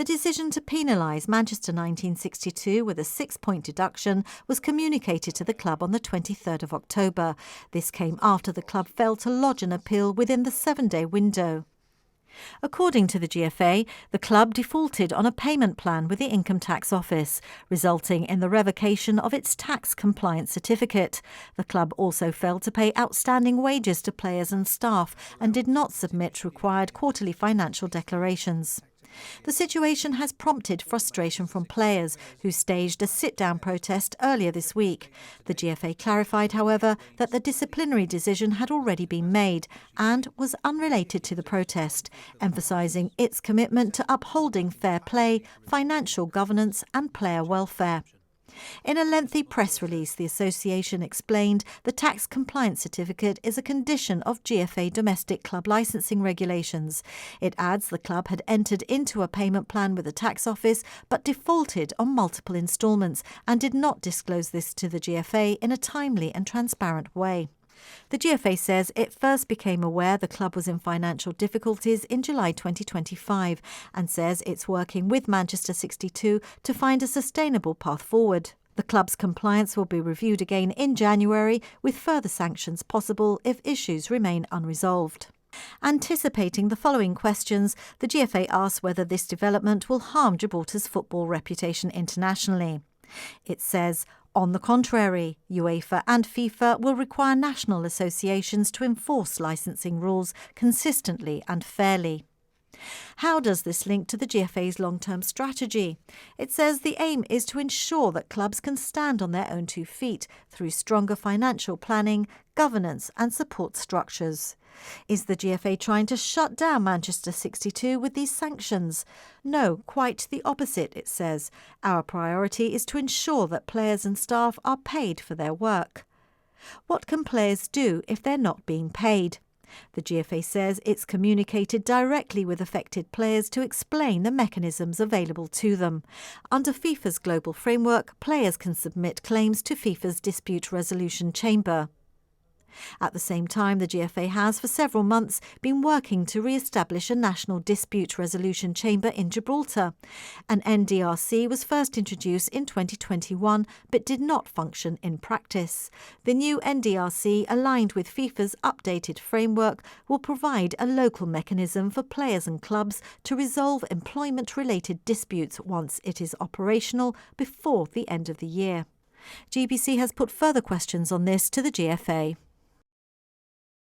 The decision to penalise Manchester 1962 with a 6-point deduction was communicated to the club on the 23rd of October. This came after the club failed to lodge an appeal within the 7-day window. According to the GFA, the club defaulted on a payment plan with the Income Tax Office, resulting in the revocation of its tax compliance certificate. The club also failed to pay outstanding wages to players and staff and did not submit required quarterly financial declarations. The situation has prompted frustration from players who staged a sit-down protest earlier this week. The GFA clarified, however, that the disciplinary decision had already been made and was unrelated to the protest, emphasising its commitment to upholding fair play, financial governance and player welfare. In a lengthy press release, the association explained the tax compliance certificate is a condition of GFA domestic club licensing regulations. It adds the club had entered into a payment plan with the tax office but defaulted on multiple instalments and did not disclose this to the GFA in a timely and transparent way. The GFA says it first became aware the club was in financial difficulties in July 2025 and says it's working with Manchester 62 to find a sustainable path forward. The club's compliance will be reviewed again in January, with further sanctions possible if issues remain unresolved. Anticipating the following questions, the GFA asks whether this development will harm Gibraltar's football reputation internationally. It says, on the contrary, UEFA and FIFA will require national associations to enforce licensing rules consistently and fairly. How does this link to the GFA's long-term strategy? It says the aim is to ensure that clubs can stand on their own 2 feet through stronger financial planning, governance and support structures. Is the GFA trying to shut down Manchester 62 with these sanctions? No, quite the opposite, it says. Our priority is to ensure that players and staff are paid for their work. What can players do if they're not being paid? The GFA says it's communicated directly with affected players to explain the mechanisms available to them. Under FIFA's global framework, players can submit claims to FIFA's dispute resolution chamber. At the same time, the GFA has for several months been working to re-establish a national dispute resolution chamber in Gibraltar. An NDRC was first introduced in 2021 but did not function in practice. The new NDRC, aligned with FIFA's updated framework, will provide a local mechanism for players and clubs to resolve employment-related disputes once it is operational before the end of the year. GBC has put further questions on this to the GFA.